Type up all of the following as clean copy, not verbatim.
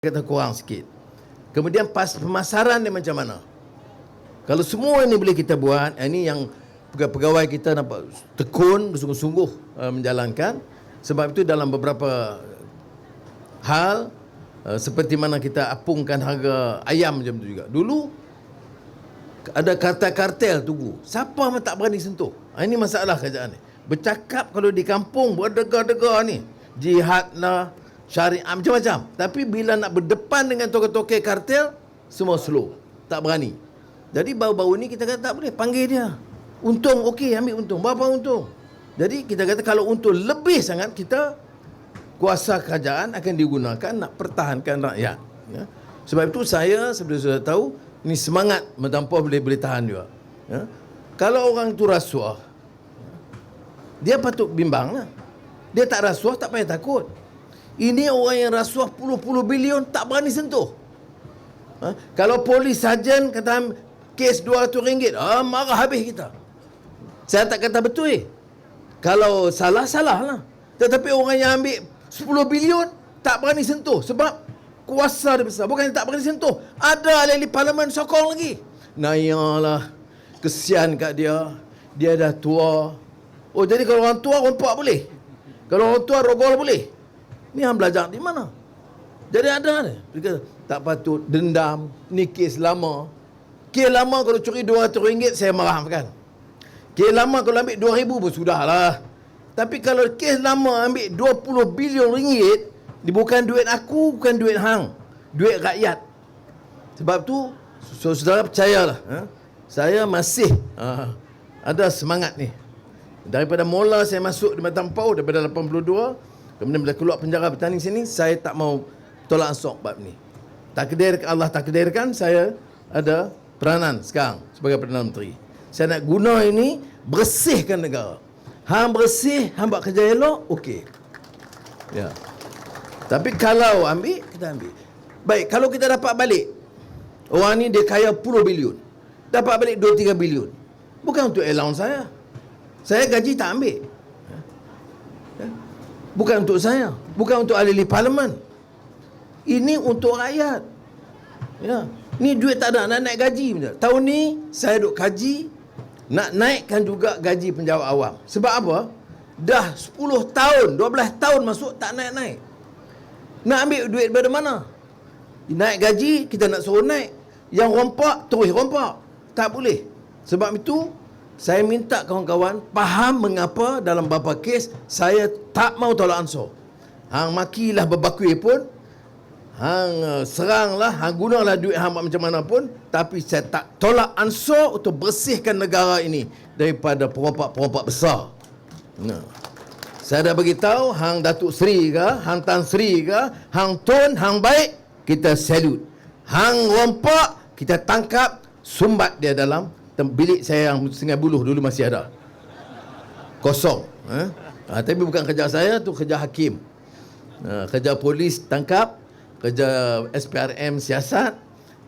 kata kurang sikit. Kemudian pemasaran dia macam mana? Kalau semua ini boleh kita buat, ini yang pegawai kita nampak tekun, bersungguh-sungguh menjalankan. Sebab itu dalam beberapa hal, seperti mana kita apungkan harga ayam macam tu juga. Dulu ada kartel-kartel tunggu. Siapa yang tak berani sentuh? Ini masalah kerajaan ni. Bercakap kalau di kampung berdega-dega ni, jihad lah, syariah macam-macam. Tapi bila nak berdepan dengan tokoh-tokoh kartel, semua slow, tak berani. Jadi baru-baru ni kita kata tak boleh, panggil dia. Untung, okey, ambil untung. Berapa untung? Jadi kita kata kalau untung lebih sangat, kita kuasa kerajaan akan digunakan nak pertahankan rakyat. Ya. Sebab itu saya, seperti sudah tahu, ni semangat mentampa boleh tahan juga. Ya. Kalau orang itu rasuah, dia patut bimbang lah. Dia tak rasuah, tak payah takut. Ini orang yang rasuah puluh-puluh bilion tak berani sentuh. Kalau polis sarjan kata kes RM200, marah habis kita. Saya tak kata betul. Kalau salah, salah lah. Tetapi orang yang ambil 10 bilion tak berani sentuh. Sebab kuasa dia besar. Bukan tak berani sentuh. Ada ahli parlimen sokong lagi. Nayalah. Kesian kat dia. Dia dah tua. Oh, jadi kalau orang tua rompak boleh? Kalau orang tua rogol boleh? Ni hang belajar di mana? Jadi ada ni. Tak patut dendam. Ni kes lama. Kes lama kalau curi RM200 saya maafkan. Kes lama kalau ambil RM2,000 pun sudahlah. Tapi kalau kes lama ambil RM20 bilion, dia bukan duit aku, bukan duit hang. Duit rakyat. Sebab tu, saudara percayalah. Saya masih ada semangat ni. Daripada mula saya masuk di Matampau, daripada 82, kemudian bila keluar penjara bertanding sini, saya tak mau tolak ansur bab ni. Allah takdirkan saya ada peranan sekarang sebagai Perdana Menteri. Saya nak guna ini bersihkan negara. Hang bersih, hang buat kerja elok, okey. Ya. Tapi kalau ambil, kita ambil. Baik, kalau kita dapat balik, orang ni dia kaya puluh bilion. Dapat balik 2-3 bilion. Bukan untuk allowance saya. Saya gaji tak ambil. Bukan untuk saya. Bukan untuk ahli parlimen. Ini untuk rakyat. Ya. Ni duit tak ada, nak naik gaji. Tahun ni saya duk kaji nak naikkan juga gaji penjawat awam. Sebab apa? Dah 10 tahun, 12 tahun masuk tak naik-naik. Nak ambil duit dari mana? Naik gaji, kita nak suruh naik. Yang rompak, terus rompak. Tak boleh. Sebab itu, saya minta kawan-kawan faham mengapa dalam beberapa kes saya tak mau tolak ansur. Hang makilah berbakui pun, hang seranglah, hang gunalah duit hang macam mana pun, tapi saya tak tolak ansur untuk bersihkan negara ini daripada perompak-perompak besar. Nah. Saya dah beritahu, hang Datuk Seri ke, hang Tan Sri ke, hang Tun, hang baik, kita salute. Hang rompak, kita tangkap, sumbat dia dalam bilik saya yang Sungai Buloh dulu masih ada. Kosong. Tapi bukan kerja saya, tu kerja hakim. Kerja polis tangkap, kerja SPRM siasat,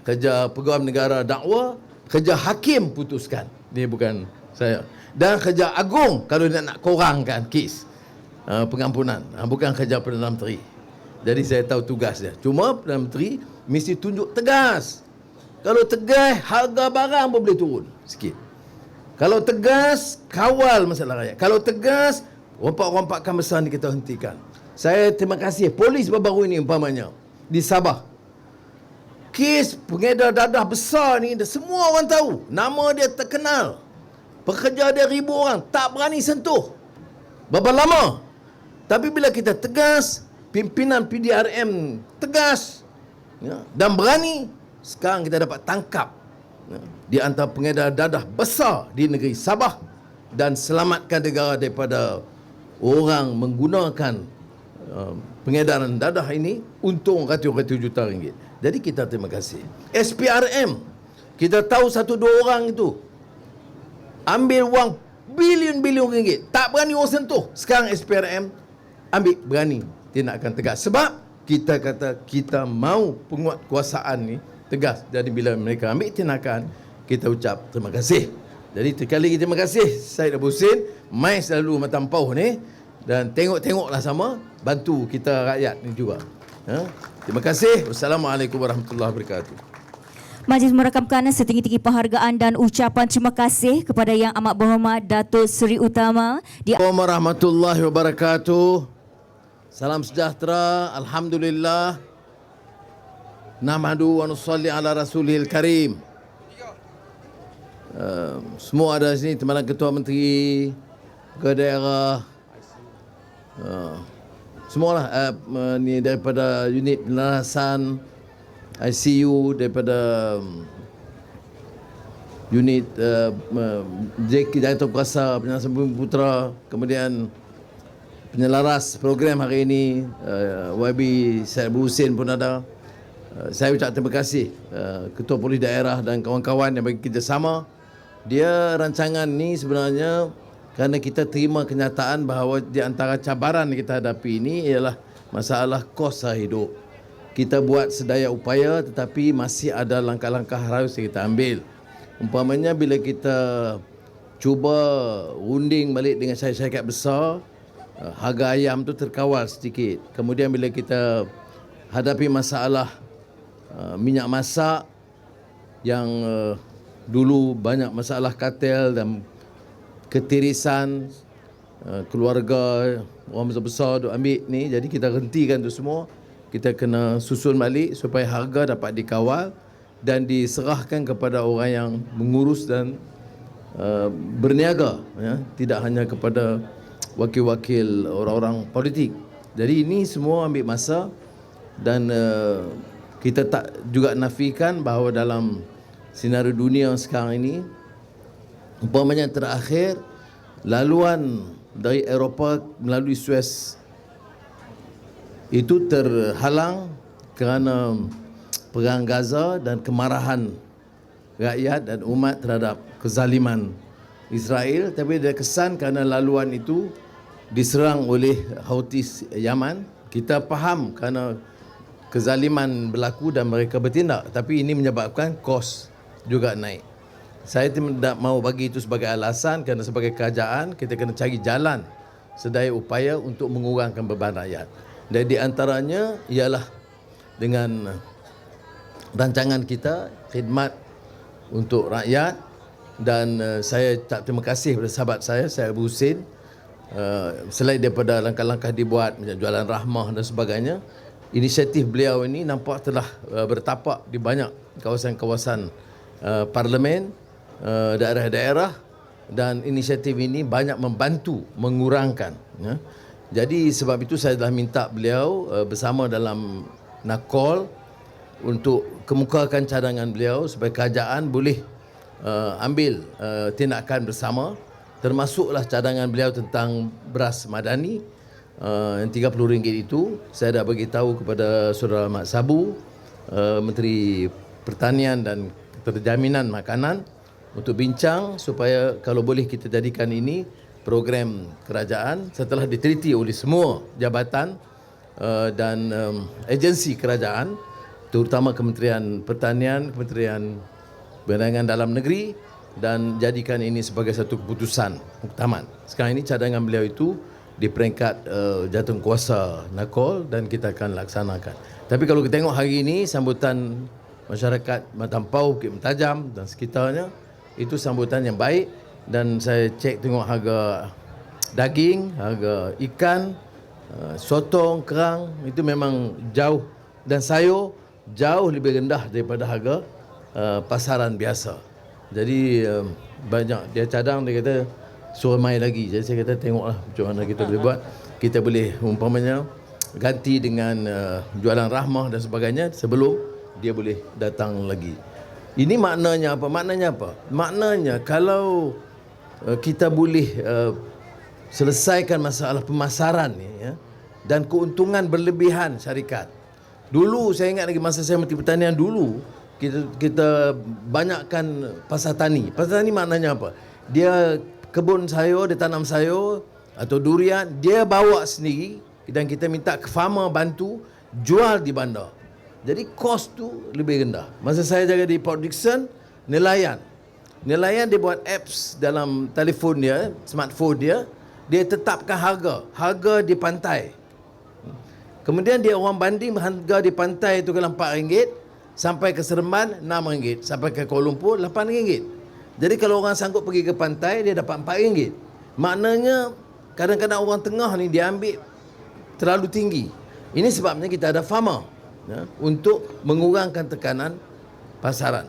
kerja pegawai negara dakwa, kerja hakim putuskan. Ini bukan saya. Dan kerja agung kalau nak korangkan kes pengampunan. Bukan kerja Perdana Menteri. Jadi saya tahu tugas dia. Cuma Perdana Menteri mesti tunjuk tegas. Kalau tegas, harga barang pun boleh turun sikit. Kalau tegas, kawal masalah rakyat. Kalau tegas, rompak-rompakan besar ni kita hentikan. Saya terima kasih polis baru-baru ini umpamanya di Sabah. Kes pengedar dadah besar ni semua orang tahu. Nama dia terkenal. Pekerja dia 1,000 orang. Tak berani sentuh. Berapa lama? Tapi bila kita tegas, pimpinan PDRM tegas, ya, dan berani, sekarang kita dapat tangkap, ya, di antara pengedar dadah besar di negeri Sabah dan selamatkan negara daripada orang menggunakan pengedaran dadah ini untung ratus-ratus juta ringgit. Jadi kita terima kasih. SPRM, kita tahu 1-2 orang itu ambil wang bilion-bilion ringgit. Tak berani orang sentuh. Sekarang SPRM ambil berani tindakan tegas. Sebab kita kata kita mau penguatkuasaan ni tegas. Jadi bila mereka ambil tindakan, kita ucap terima kasih. Jadi sekali lagi terima kasih Syed Abu Hussein. Mai selalu Matampau ni. Dan tengok-tengoklah sama, bantu kita rakyat ni juga. Terima kasih. Wassalamualaikum warahmatullahi wabarakatuh. Majlis merakamkan setinggi-tinggi penghargaan dan ucapan terima kasih kepada Yang Amat Berhormat Datuk Seri Utama Assalamualaikum warahmatullahi wabarakatuh. Salam sejahtera. Alhamdulillah. Nahmadu wa nusalli ala rasulil karim. Semua ada di sini, Timbalan Ketua Menteri, ke daerah, semualah ni daripada unit penarasan, ICU, daripada unit JK Jayantara Perkasa, Penyelarasan Bumi Putera, kemudian penyelaras program hari ini, YB Syed Abu Hussein pun ada. Saya ucap terima kasih Ketua Polis Daerah dan kawan-kawan yang bagi kerjasama. Dia rancangan ni sebenarnya kerana kita terima kenyataan bahawa di antara cabaran yang kita hadapi ini ialah masalah kos hidup. Kita buat sedaya upaya tetapi masih ada langkah-langkah harus kita ambil. Umpamanya bila kita cuba runding balik dengan syarikat besar, harga ayam tu terkawal sedikit. Kemudian bila kita hadapi masalah minyak masak yang dulu banyak masalah kartel dan ketirisan, keluarga orang besar-besar duk ambil ni, jadi kita hentikan tu semua. Kita kena susun balik supaya harga dapat dikawal dan diserahkan kepada orang yang mengurus dan berniaga, ya, tidak hanya kepada wakil-wakil orang-orang politik. Jadi ini semua ambil masa dan kita tak juga nafikan bahawa dalam senario dunia sekarang ini, umpamanya terakhir laluan dari Eropah melalui Suez itu terhalang kerana perang Gaza dan kemarahan rakyat dan umat terhadap kezaliman Israel. Tapi ada kesan kerana laluan itu diserang oleh Houthis Yaman. Kita faham kerana kezaliman berlaku dan mereka bertindak, tapi ini menyebabkan kos juga naik. Saya tidak mahu bagi itu sebagai alasan kerana sebagai kerajaan kita kena cari jalan sedaya upaya untuk mengurangkan beban rakyat. Dan di antaranya ialah dengan rancangan kita khidmat untuk rakyat, dan saya tak terima kasih kepada sahabat saya Abu Hussein. Selain daripada langkah-langkah dibuat macam jualan rahmah dan sebagainya, inisiatif beliau ini nampak telah bertapak di banyak kawasan-kawasan parlimen, daerah-daerah, dan inisiatif ini banyak membantu mengurangkan, ya. Jadi sebab itu saya telah minta beliau bersama dalam NACOL untuk kemukakan cadangan beliau supaya kerajaan boleh ambil tindakan bersama, termasuklah cadangan beliau tentang beras madani yang RM30 itu. Saya dah bagi tahu kepada Saudara Mat Sabu, Menteri Pertanian dan Penjaminan Makanan, untuk bincang supaya kalau boleh kita jadikan ini program kerajaan setelah diteliti oleh semua jabatan dan agensi kerajaan, terutama Kementerian Pertanian, Kementerian Perdagangan Dalam Negeri, dan jadikan ini sebagai satu keputusan muktamad. Sekarang ini cadangan beliau itu di peringkat jawatankuasa NACOL dan kita akan laksanakan. Tapi kalau kita tengok hari ini sambutan masyarakat Matampau, Bukit Mentajam dan sekitarnya, itu sambutan yang baik. Dan saya cek tengok harga daging, harga ikan, sotong, kerang, itu memang jauh, dan sayur jauh lebih rendah daripada harga pasaran biasa. Jadi banyak dia cadang, dia kata suruh mai lagi. Jadi saya kata tengoklah macam mana kita boleh buat. Kita boleh umpamanya ganti dengan jualan rahmah dan sebagainya sebelum dia boleh datang lagi. Ini maknanya apa? Maknanya kalau kita boleh selesaikan masalah pemasaran ni, ya, dan keuntungan berlebihan syarikat. Dulu saya ingat lagi masa saya Menteri Pertanian dulu, kita banyakkan pasar tani. Pasar tani maknanya apa? Dia kebun sayur, dia tanam sayur atau durian, dia bawa sendiri dan kita minta ke farmer bantu jual di bandar. Jadi kos tu lebih rendah. Masa saya jaga di Port Dickson, nelayan dia buat apps dalam telefon dia, smartphone dia tetapkan harga di pantai. Kemudian dia orang banding harga di pantai itu kalau RM4, sampai ke Seremban RM6, sampai ke Kuala Lumpur RM8. Jadi kalau orang sanggup pergi ke pantai, dia dapat RM4. Maknanya kadang-kadang orang tengah ni dia ambil terlalu tinggi. Ini sebabnya kita ada farmer, ya, untuk mengurangkan tekanan pasaran.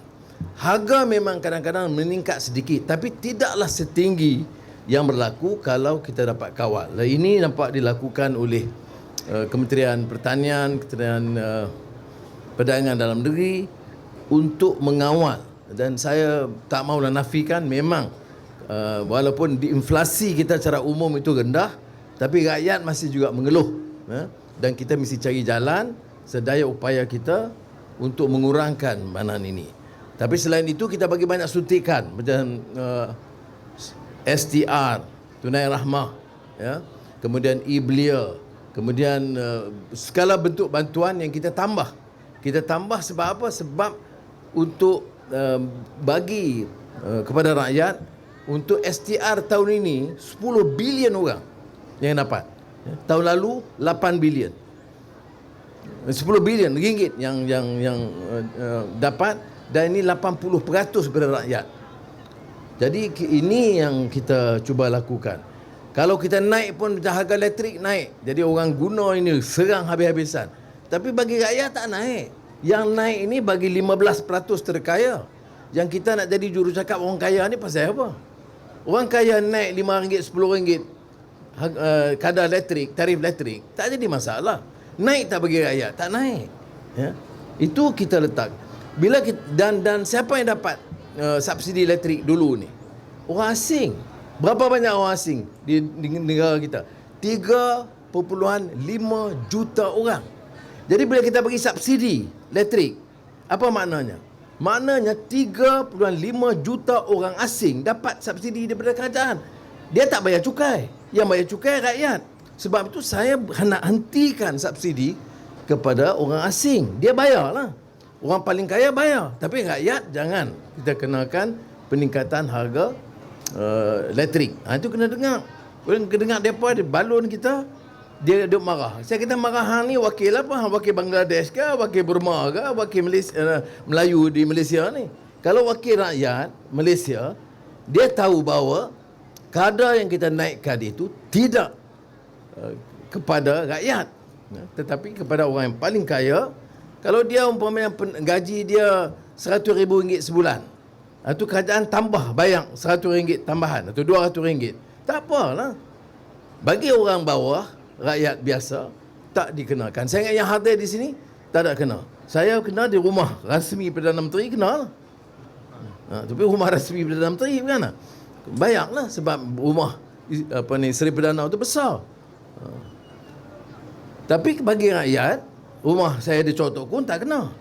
Harga memang kadang-kadang meningkat sedikit, tapi tidaklah setinggi yang berlaku kalau kita dapat kawal. Ini nampak dilakukan oleh Kementerian Pertanian, Kementerian Perdagangan Dalam Negeri untuk mengawal. Dan saya tak mahu nafikan, memang walaupun inflasi kita secara umum itu rendah, tapi rakyat masih juga mengeluh, dan kita mesti cari jalan sedaya upaya kita untuk mengurangkan banan ini. Tapi selain itu kita bagi banyak suntikan macam STR, tunai rahmah, ya, kemudian e-belia, kemudian segala bentuk bantuan yang kita tambah. Kita tambah sebab apa? Sebab untuk bagi kepada rakyat. Untuk STR tahun ini 10 bilion orang yang dapat. Tahun lalu 8 bilion. 10 bilion ringgit yang dapat, dan ini 80% kepada rakyat. Jadi ini yang kita cuba lakukan. Kalau kita naik pun harga elektrik naik, jadi orang guna ini serang habis-habisan. Tapi bagi rakyat tak naik. Yang naik ini bagi 15% terkaya. Yang kita nak jadi jurucakap orang kaya ni pasal apa? Orang kaya naik RM5, RM10 kadar elektrik, tarif elektrik, tak jadi masalah. Naik tak bagi rakyat? Tak naik. Ya? Itu kita letak. Bila kita, dan siapa yang dapat subsidi elektrik dulu ni? Orang asing. Berapa banyak orang asing di negara kita? 3.5 juta orang. Jadi bila kita bagi subsidi elektrik, apa maknanya? Maknanya 3.5 juta orang asing dapat subsidi daripada kerajaan. Dia tak bayar cukai. Yang bayar cukai rakyat. Sebab itu saya nak hentikan subsidi kepada orang asing. Dia bayarlah. Orang paling kaya bayar. Tapi rakyat jangan. Kita kenakan peningkatan harga elektrik. Itu kena dengar. Orang dengar mereka balon kita, dia duk marah. Saya kata marah hang ni wakil apa? Hang wakil Bangladesh ke, wakil Burma ke, wakil Malaysia, Melayu di Malaysia ni. Kalau wakil rakyat Malaysia, dia tahu bahawa kadar yang kita naikkan itu tidak kepada rakyat, tetapi kepada orang yang paling kaya. Kalau dia umpamanya gaji dia RM100,000 sebulan, itu kerajaan tambah bayar RM100 tambahan atau RM200, tak apalah. Bagi orang bawah, rakyat biasa, tak dikenakan. Saya ingat yang hadir di sini tak ada kena. Saya kena di rumah rasmi Perdana Menteri, kena lah. Tapi rumah rasmi Perdana Menteri kan, bayarlah sebab rumah Seri Perdana itu besar. Tapi bagi rakyat, rumah saya di Chotok pun tak kena.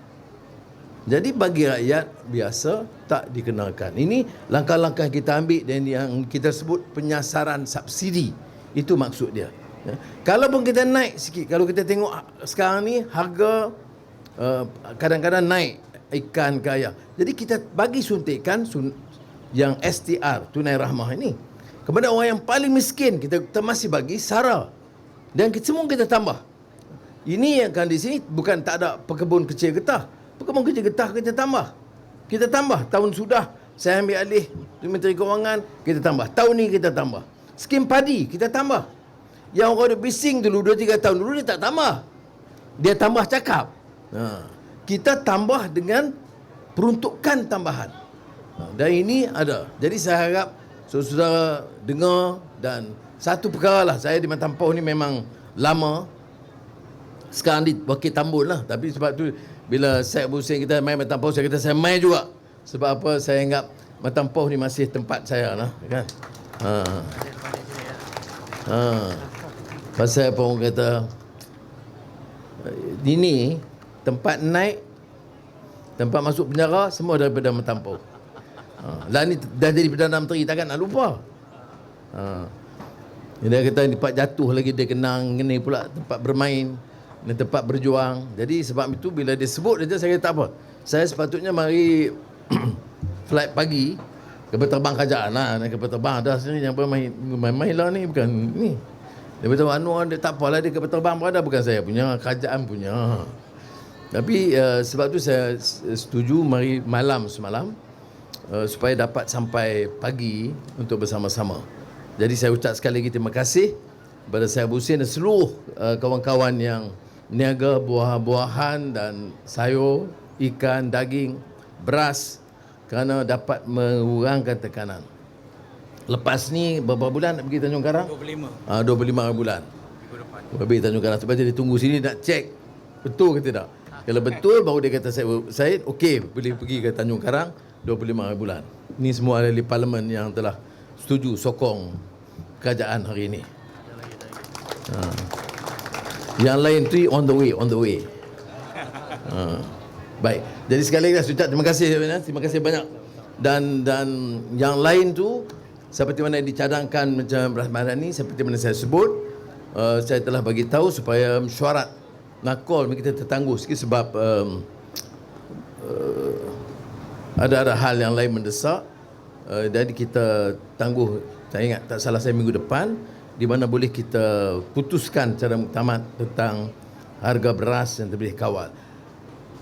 Jadi bagi rakyat biasa tak dikenakan. Ini langkah-langkah kita ambil dan yang kita sebut penyasaran subsidi. Itu maksud dia. Ya. Kalau pun kita naik sikit, kalau kita tengok sekarang ni harga kadang-kadang naik ikan kaya. Jadi kita bagi suntikan yang STR, tunai rahmah ini kepada orang yang paling miskin, kita masih bagi SARA. Dan semua kita tambah. Ini yang kan di sini bukan tak ada pekebun kecil getah. Pekebun kecil getah kita tambah. Kita tambah. Tahun sudah saya ambil alih Menteri Kewangan, kita tambah. Tahun ni kita tambah. Skim padi kita tambah. Yang orang ada bising dulu 2-3 tahun dulu dia tak tambah. Dia tambah cakap. Kita tambah dengan peruntukan tambahan. Dan ini ada. Jadi saya harap saudara dengar. Dan satu perkara lah, saya di Matampau ni memang lama. Sekarang di Wakil Tambun lah. Tapi sebab tu bila Syed Abu Hussein kita main Matampau, saya kata saya main juga. Sebab apa? Saya anggap Matampau ni masih tempat saya lah, kan. Pasal apa orang kata ini tempat naik, tempat masuk penjara semua daripada Matampau. Lah ni dah jadi Perdana Menteri, takkan nak lupa. Dia kata tempat jatuh lagi dia kenang, ni pula tempat bermain, ni tempat berjuang. Jadi sebab itu bila dia sebut dia, saya kata tak apa. Saya sepatutnya mari flight pagi kapal terbang kerajaan lah, naik kapal terbang dah sini, yang main lah ni bukan ni. Dia beritahu Anwar, dia tak apalah, dia kapal terbang berada, bukan saya punya, kerajaan punya. Tapi sebab tu saya setuju mari malam semalam supaya dapat sampai pagi untuk bersama-sama. Jadi saya ucap sekali lagi terima kasih kepada saya Abu Hussein dan seluruh kawan-kawan yang niaga buah-buahan dan sayur, ikan, daging, beras kerana dapat mengurangkan tekanan. Lepas ni berapa bulan nak pergi Tanjung Karang? 25. 25 bulan. Pergi Tanjung Karang. Sebab dia tunggu sini nak cek betul ke tidak. Kalau betul baru dia kata Syed okey boleh pergi ke Tanjung Karang 25 bulan. Ini semua ahli parlimen yang telah setuju sokong kerajaan hari ini. Yang lain tu on the way. Baik. Jadi sekali lagi saya ucap terima kasih, terima kasih banyak. Dan yang lain tu seperti mana dicadangkan macam Rahman ni, seperti mana saya sebut, saya telah bagi tahu supaya mesyuarat nakol kita tertangguh sikit sebab ada hal yang lain mendesak. Jadi kita tangguh, saya ingat tak salah saya minggu depan, di mana boleh kita putuskan secara muktamad tentang harga beras yang boleh kawal.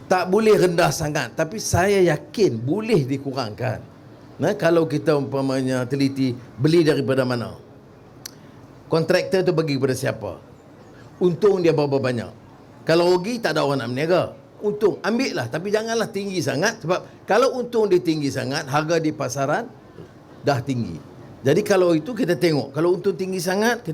Tak boleh rendah sangat, tapi saya yakin boleh dikurangkan. Nah, kalau kita umpamanya teliti beli daripada mana, kontraktor tu bagi kepada siapa, untung dia berapa banyak. Kalau rugi tak ada orang nak berniaga. Untung ambil lah, tapi janganlah tinggi sangat, sebab kalau untung dia tinggi sangat, harga di pasaran dah tinggi. Jadi kalau itu kita tengok, kalau untung tinggi sangat kita